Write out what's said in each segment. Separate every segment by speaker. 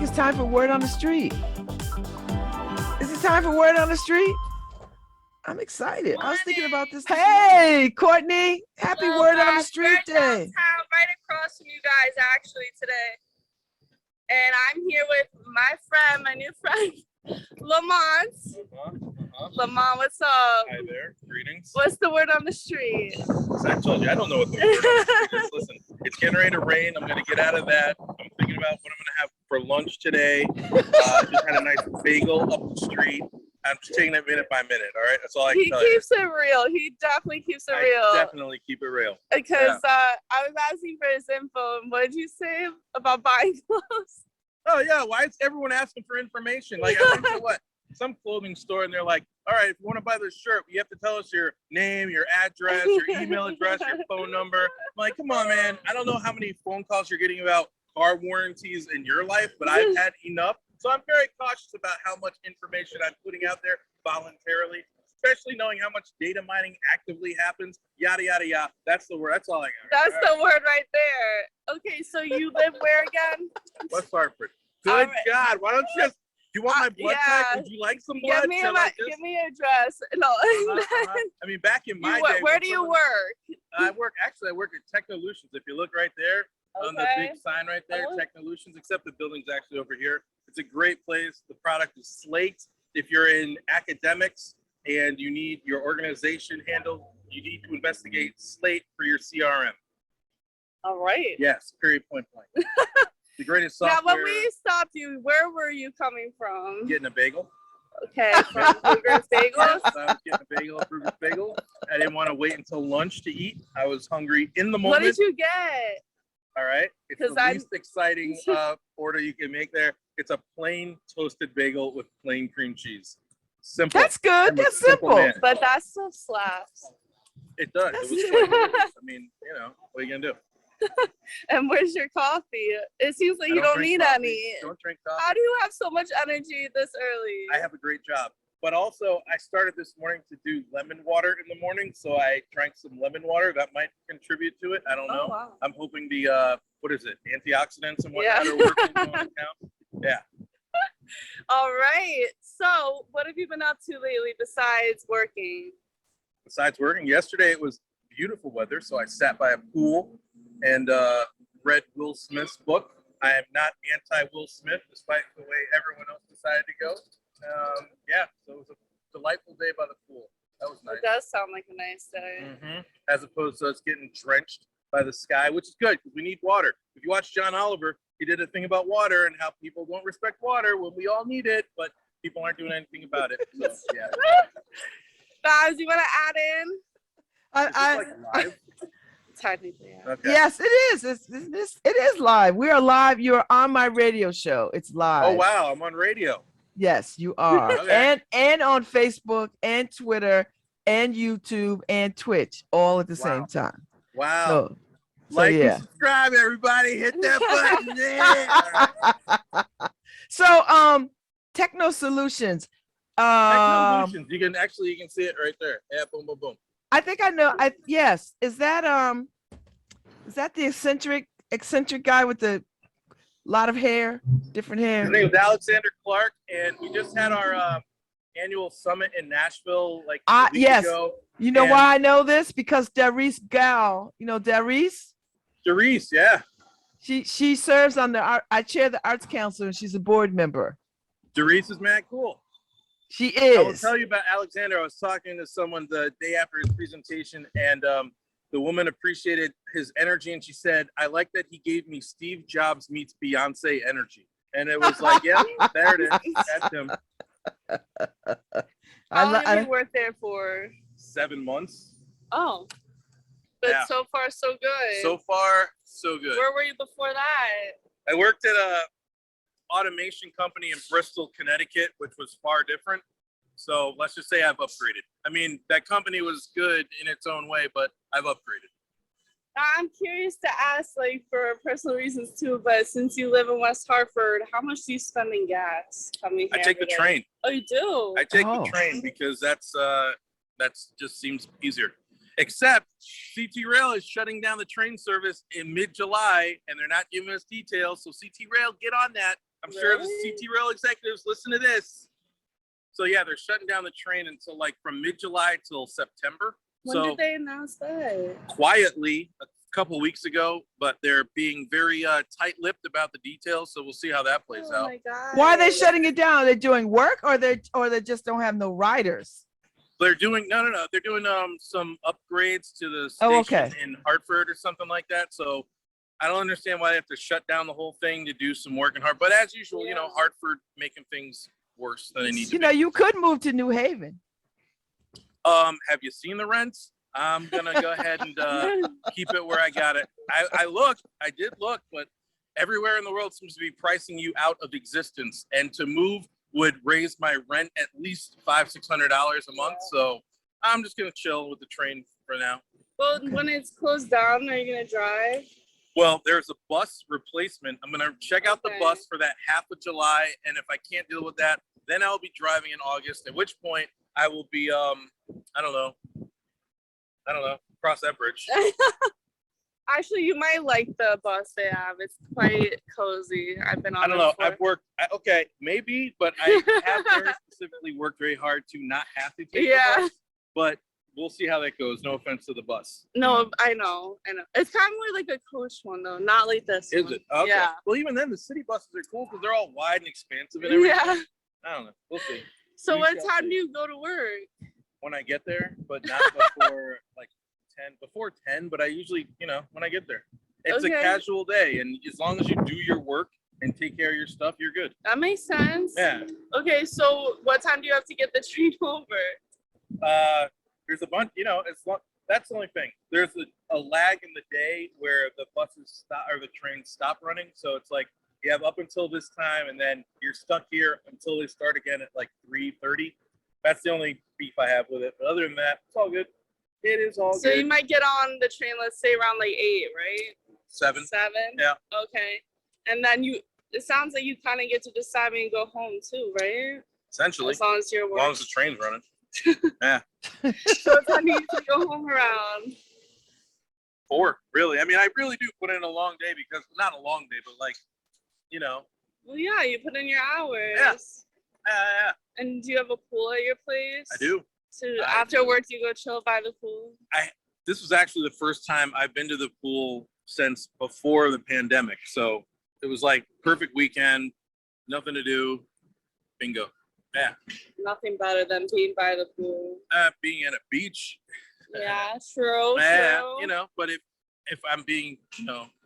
Speaker 1: think it's time for Word on the Street. Is it time for Word on the Street? I'm excited. I was thinking about this. Hey, Courtney. Happy Word on the Street Day.
Speaker 2: Downtown, right across from you guys, actually, today. And I'm here with my new friend, Lamont. Lamont, what's up?
Speaker 3: Hi there. Greetings.
Speaker 2: What's the word on the street?
Speaker 3: As I told you, I don't know what the word on the street is. Listen, it's getting ready to rain. I'm going to get out of that. I'm thinking about what I'm going to have for lunch today. Just had a nice bagel up the street. I'm just taking it minute by minute, all right? That's all I can tell you.
Speaker 2: He keeps it real. He definitely keeps it real.
Speaker 3: I definitely keep it real.
Speaker 2: Because I was asking for his info, and what did you say about buying clothes?
Speaker 3: Oh, yeah. Why is everyone asking for information? Like, I went to what? Some clothing store, and they're like, all right, if you want to buy this shirt, you have to tell us your name, your address, your email address, your phone number. I'm like, come on, man. I don't know how many phone calls you're getting about car warranties in your life, but I've had enough. So I'm very cautious about how much information I'm putting out there voluntarily, especially knowing how much data mining actively happens, yada, yada, yada. That's the word. That's all I got.
Speaker 2: That's the word right there. Okay, so you live where again?
Speaker 3: West Hartford. Good God. Why don't you just, do you want my blood type? Would you like some blood?
Speaker 2: Give me your address. No.
Speaker 3: I mean, back in my day.
Speaker 2: Where do you work?
Speaker 3: I work at Technolutions. If you look right there on the big sign right there, Technolutions, except the building's actually over here. It's a great place. The product is Slate. If you're in academics and you need your organization handled, you need to investigate Slate for your CRM.
Speaker 2: All right.
Speaker 3: Yes, period, point blank. The greatest software.
Speaker 2: Now, when we stopped you, where were you coming from?
Speaker 3: Getting a bagel.
Speaker 2: Okay, from Kruger's Bagels.
Speaker 3: I was getting a bagel at Kruger's Bagel. I didn't want to wait until lunch to eat. I was hungry in the moment.
Speaker 2: What did you get?
Speaker 3: All right. It's the least exciting order you can make there. It's a plain toasted bagel with plain cream cheese. Simple.
Speaker 1: That's good. That's simple.
Speaker 2: But that still slaps.
Speaker 3: It does. It was $20. I mean, you know, what are you going to do?
Speaker 2: And where's your coffee? It seems like you don't need any.
Speaker 3: Don't drink coffee.
Speaker 2: How do you have so much energy this early?
Speaker 3: I have a great job. But also, I started this morning to do lemon water in the morning. So I drank some lemon water. That might contribute to it. I don't know.
Speaker 2: Wow.
Speaker 3: I'm hoping the, what is it? Antioxidants and whatnot are working on account. Yeah.
Speaker 2: All right. So what have you been up to lately besides working?
Speaker 3: Besides working, yesterday it was beautiful weather. So I sat by a pool and read Will Smith's book. I am not anti-Will Smith, despite the way everyone else decided to go. Yeah, so it was a delightful day by the pool. That was nice.
Speaker 2: It does sound like a nice day.
Speaker 3: Mm-hmm. As opposed to us getting drenched by the sky, which is good because we need water. If you watch John Oliver, he did a thing about water and how people don't respect water when we all need it, but people aren't doing anything about it. So, yeah.
Speaker 2: Guys, you want to add in?
Speaker 3: Live?
Speaker 2: Technically, yeah.
Speaker 3: Okay.
Speaker 1: Yes, it is. It is live. We are live. You're on my radio show. It's live.
Speaker 3: Oh wow, I'm on radio.
Speaker 1: Yes, you are.
Speaker 3: Okay.
Speaker 1: And on Facebook and Twitter and YouTube and Twitch all at the same time.
Speaker 3: Wow.
Speaker 1: So
Speaker 3: like
Speaker 1: yeah.
Speaker 3: and subscribe, everybody. Hit that button. Yeah.
Speaker 1: So Techno Solutions.
Speaker 3: Technologians. You can see it right there. Yeah, boom, boom, boom.
Speaker 1: I think I know. Yes. Is that the eccentric guy with the lot of hair, different hair?
Speaker 3: His name is Alexander Clark, and we just had our annual summit in Nashville like a week ago.
Speaker 1: You know why I know this? Because Darice Gal, you know Darice?
Speaker 3: Darice, yeah.
Speaker 1: She serves on I chair the Arts Council, and she's a board member.
Speaker 3: Darice is mad cool.
Speaker 1: She is.
Speaker 3: I will tell you about Alexander. I was talking to someone the day after his presentation, and the woman appreciated his energy, and she said, I like that he gave me Steve Jobs meets Beyonce energy. And it was like, yeah, there it is. That's him.
Speaker 2: How long have you worked there for?
Speaker 3: 7 months.
Speaker 2: Oh. But so far, so good.
Speaker 3: So far, so good.
Speaker 2: Where were you before that?
Speaker 3: I worked at a automation company in Bristol, Connecticut, which was far different. So let's just say I've upgraded. I mean, that company was good in its own way, but I've upgraded.
Speaker 2: I'm curious to ask, like, for personal reasons too, but since you live in West Hartford, how much do you spend in gas coming here?
Speaker 3: I take the train.
Speaker 2: Oh, you do?
Speaker 3: I take the train because that's just seems easier. Except CT Rail is shutting down the train service in mid-July, and they're not giving us details. So CT Rail, get on that. I'm sure the
Speaker 2: Really?
Speaker 3: CT Rail executives listen to this. So yeah, they're shutting down the train until like from mid-July till September.
Speaker 2: When
Speaker 3: So
Speaker 2: did they announce that?
Speaker 3: quietly a couple weeks ago, but they're being very tight-lipped about the details. So we'll see how that plays
Speaker 2: Oh
Speaker 3: out.
Speaker 2: my God.
Speaker 1: Why are they shutting it down? They're doing work, or they just don't have no riders?
Speaker 3: They're doing no. They're doing some upgrades to the
Speaker 1: Oh,
Speaker 3: station
Speaker 1: okay.
Speaker 3: in Hartford or something like that. So I don't understand why they have to shut down the whole thing to do some work in Hartford. But as usual, you know,
Speaker 2: Yeah.
Speaker 3: Hartford making things worse than they need to
Speaker 1: You know,
Speaker 3: be.
Speaker 1: you could move to New Haven.
Speaker 3: Have you seen the rents? I'm gonna go ahead and keep it where I got it. I did look, but everywhere in the world seems to be pricing you out of existence. And to move would raise my rent at least $500-600 a month. So I'm just gonna chill with the train for now.
Speaker 2: Well,
Speaker 1: Okay.
Speaker 2: when it's closed down, are you gonna drive?
Speaker 3: Well, there's a bus replacement. I'm gonna check out the
Speaker 2: Okay.
Speaker 3: bus for that half of July, and if I can't deal with that, then I'll be driving in August. At which point I will be I don't know, cross that bridge.
Speaker 2: Actually, you might like the bus they have. It's quite cozy. I've been on
Speaker 3: I don't
Speaker 2: it
Speaker 3: know.
Speaker 2: before.
Speaker 3: I've worked. Okay, maybe, but I have very specifically worked very hard to not have to take
Speaker 2: Yeah.
Speaker 3: the bus. But we'll see how that goes. No offense to the bus.
Speaker 2: No, I know. It's kind of more like a coach one though, not like this
Speaker 3: Is
Speaker 2: one.
Speaker 3: it? Okay.
Speaker 2: Yeah.
Speaker 3: Well, even then, the city buses are cool because they're all wide and expansive and everything.
Speaker 2: Yeah.
Speaker 3: I don't know. We'll see
Speaker 2: So
Speaker 3: We
Speaker 2: what
Speaker 3: shall
Speaker 2: time
Speaker 3: see.
Speaker 2: do you go to work?
Speaker 3: when I get there, but not before like 10. Before 10, but I usually, when I get there. It's
Speaker 2: Okay.
Speaker 3: a casual day, and as long as you do your work and take care of your stuff, you're good.
Speaker 2: That makes sense.
Speaker 3: Yeah.
Speaker 2: Okay, so what time do you have to get the train over?
Speaker 3: There's a bunch, that's the only thing. There's a lag in the day where the buses stop or the trains stop running. So it's like you have up until this time, and then you're stuck here until they start again at like 3:30. That's the only beef I have with it. But other than that, it's all good. It is all
Speaker 2: So
Speaker 3: good.
Speaker 2: you might get on the train, let's say around like 8, right?
Speaker 3: 7.
Speaker 2: 7?
Speaker 3: Yeah.
Speaker 2: Okay. And then it sounds like you kind of get to decide when you go home too, right?
Speaker 3: Essentially,
Speaker 2: As long as you're
Speaker 3: as long
Speaker 2: working.
Speaker 3: as the train's running.
Speaker 2: So what time do you usually go home around?
Speaker 3: 4, really. I mean, I really do put in a long day because not a long day, but like,
Speaker 2: Well, yeah, you put in your hours.
Speaker 3: yeah,
Speaker 2: And do you have a pool at your place?
Speaker 3: I do.
Speaker 2: So
Speaker 3: I
Speaker 2: after
Speaker 3: do.
Speaker 2: work, you go chill by the pool?
Speaker 3: This was actually the first time I've been to the pool since before the pandemic. So it was like perfect weekend, nothing to do, bingo. Yeah,
Speaker 2: Nothing better than being by the pool.
Speaker 3: being at a beach.
Speaker 2: Yeah, true,
Speaker 3: Yeah,
Speaker 2: true.
Speaker 3: but if I'm being,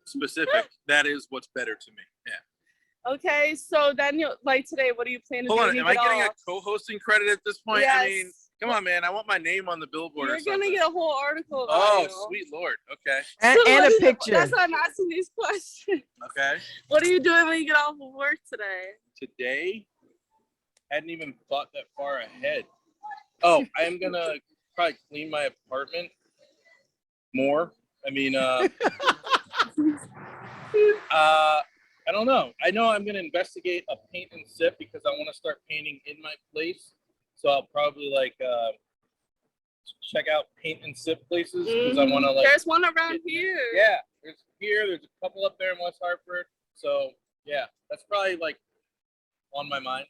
Speaker 3: specific, that is what's better to me. Yeah.
Speaker 2: Okay, so then you like today, what do you plan to
Speaker 3: Hold
Speaker 2: do?
Speaker 3: on,
Speaker 2: when you
Speaker 3: am I
Speaker 2: get
Speaker 3: getting a
Speaker 2: off?
Speaker 3: co-hosting credit at this point?
Speaker 2: Yes.
Speaker 3: I mean, come on, man. I want my name on the billboard or
Speaker 2: You're
Speaker 3: something.
Speaker 2: gonna get a whole article about
Speaker 3: Oh,
Speaker 2: you.
Speaker 3: sweet Lord. Okay.
Speaker 1: And,
Speaker 2: So
Speaker 1: and
Speaker 2: what
Speaker 1: a
Speaker 2: is-
Speaker 1: picture.
Speaker 2: That's why I'm asking these questions.
Speaker 3: Okay.
Speaker 2: What are you doing when you get off of work today?
Speaker 3: Today, hadn't even thought that far ahead. Oh, I am gonna probably clean my apartment more. I mean, I don't know. I know I'm gonna investigate a paint and sip because I want to start painting in my place. So I'll probably check out paint and sip places because I want to
Speaker 2: There's one around here.
Speaker 3: Yeah, there's a couple up there in West Hartford. So yeah, that's probably on my mind.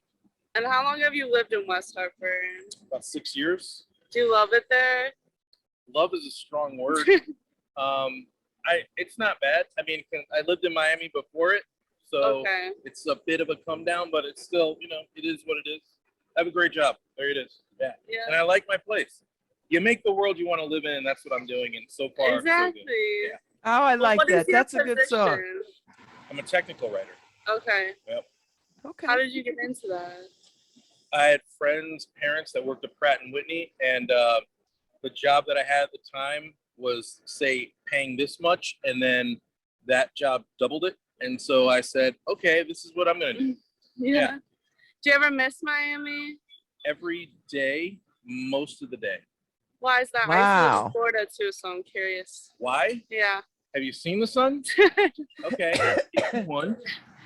Speaker 2: And how long have you lived in West Hartford?
Speaker 3: About 6 years.
Speaker 2: Do you love it there?
Speaker 3: Love is a strong word. It's not bad. I mean, I lived in Miami before it, so
Speaker 2: Okay.
Speaker 3: it's a bit of a come down, but it's still, it is what it is. I have a great job. There it is. Yeah.
Speaker 2: Yeah.
Speaker 3: And I like my place. You make the world you want to live in, and that's what I'm doing. And so far,
Speaker 2: Exactly.
Speaker 3: so good. Yeah.
Speaker 1: Oh, I like
Speaker 2: What is
Speaker 1: that.
Speaker 2: your
Speaker 1: That's a good song.
Speaker 2: position?
Speaker 3: I'm a technical writer.
Speaker 2: Okay.
Speaker 1: Okay.
Speaker 2: How did you get into that?
Speaker 3: I had friends, parents that worked at Pratt & Whitney, and the job that I had at the time was, say, paying this much, and then that job doubled it. And so I said, okay, this is what I'm going to do.
Speaker 2: Yeah. Do you ever miss Miami?
Speaker 3: Every day, most of the day.
Speaker 2: Why is that? I used to live
Speaker 1: Wow.
Speaker 2: in Florida too, so I'm curious.
Speaker 3: Why?
Speaker 2: Yeah.
Speaker 3: Have you seen the sun? Okay. Issue 1.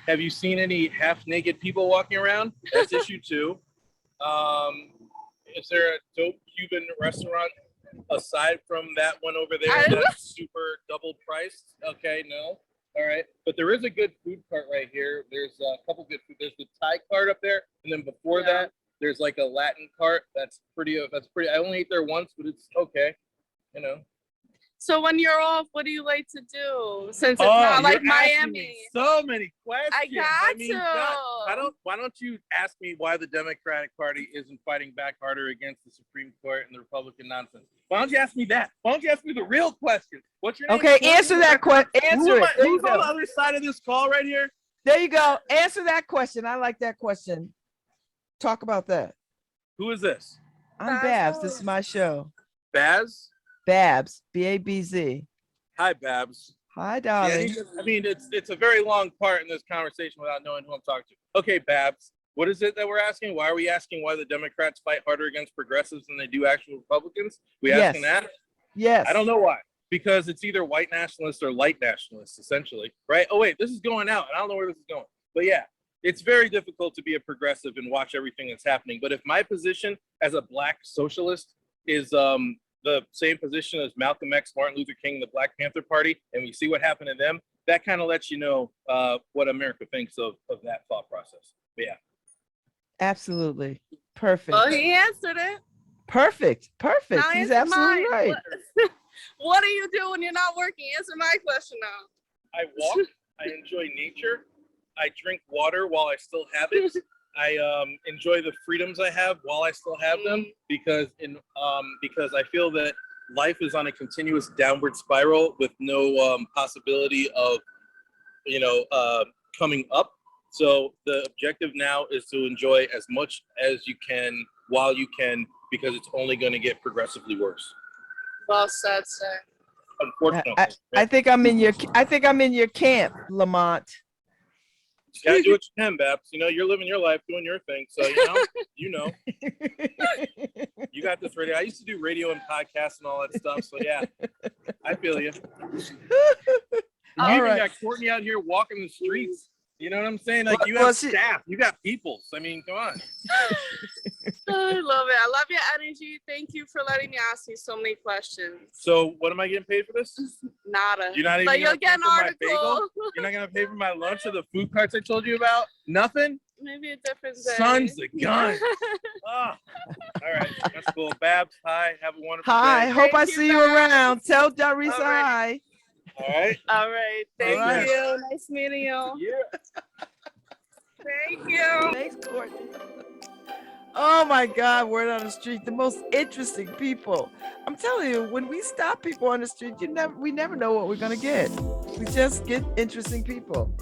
Speaker 3: Have you seen any half-naked people walking around? That's issue 2. Is there a dope Cuban restaurant aside from that one over there that's super double priced? Okay, no. All right, but there is a good food cart right here. There's a couple good food. There's the Thai cart up there, and then before that, there's like a Latin cart. That's pretty. I only ate there once, but it's okay. You know.
Speaker 2: So when you're off, what do you like to do? Since it's not like
Speaker 3: you're asking
Speaker 2: Miami.
Speaker 3: me so many questions.
Speaker 2: I got to.
Speaker 3: God, why don't you ask me why the Democratic Party isn't fighting back harder against the Supreme Court and the Republican nonsense? Why don't you ask me that? Why don't you ask me the real question? What's your name?
Speaker 1: Okay, answer that question. Answer it. There you
Speaker 3: Who's on the
Speaker 1: go.
Speaker 3: other side of this call right here?
Speaker 1: There you go. Answer that question. I like that question. Talk about that.
Speaker 3: Who is this?
Speaker 1: I'm Babs. This is my show.
Speaker 3: Baz?
Speaker 1: Babs. B-A-B-Z.
Speaker 3: Hi, Babs.
Speaker 1: Hi,
Speaker 3: Yeah,
Speaker 1: darling.
Speaker 3: I mean, it's a very long part in this conversation without knowing who I'm talking to. Okay, Babs, what is it that we're asking? Why are we asking why the Democrats fight harder against progressives than they do actual Republicans? We asking that?
Speaker 1: Yes.
Speaker 3: I don't know why. Because it's either white nationalists or light nationalists, essentially, right? Oh, wait, this is going out, and I don't know where this is going. But yeah, it's very difficult to be a progressive and watch everything that's happening. But if my position as a Black socialist is the same position as Malcolm X, Martin Luther King, the Black Panther Party, and we see what happened to them, that kind of lets you know what America thinks of that thought process. But yeah.
Speaker 1: Absolutely. Perfect.
Speaker 2: Well, he answered it.
Speaker 1: Perfect. Perfect.
Speaker 2: Now
Speaker 1: He's
Speaker 2: answer
Speaker 1: absolutely
Speaker 2: mine.
Speaker 1: right.
Speaker 2: What do you do when you're not working? Answer my question now.
Speaker 3: I walk. I enjoy nature. I drink water while I still have it. I enjoy the freedoms I have while I still have them, because I feel that life is on a continuous downward spiral with no possibility of coming up. So the objective now is to enjoy as much as you can while you can, because it's only going to get progressively worse.
Speaker 2: Well said, sir.
Speaker 3: Unfortunately,
Speaker 1: I think I'm in your camp, Lamont.
Speaker 3: you gotta do what you can, Babs. You know, you're living your life, doing your thing. So you know, you got this radio. I used to do radio and podcasts and all that stuff. So yeah, I feel you. You even got Courtney out here walking the streets. You know what I'm saying? Like, you have staff, you got peoples. I mean, come on.
Speaker 2: I love it. I love your energy. Thank you for letting me ask you so many questions.
Speaker 3: So what am I getting paid for this?
Speaker 2: Nada.
Speaker 3: You're not even
Speaker 2: but you'll get an article.
Speaker 3: You're not gonna pay for my lunch or the food carts I told you about? Nothing?
Speaker 2: Maybe a different day.
Speaker 3: Sons of guns. All right, that's cool. Babs, hi. Have a wonderful
Speaker 1: Hi.
Speaker 3: day.
Speaker 1: Hope I see you around. Tell Darisa hi.
Speaker 3: All right.
Speaker 2: All right. Thank you. Nice meeting you.
Speaker 3: Yeah.
Speaker 2: Thank you.
Speaker 1: Thanks, Courtney. Oh my God, word on the street, the most interesting people. I'm telling you, when we stop people on the street, we never know what we're gonna get. We just get interesting people.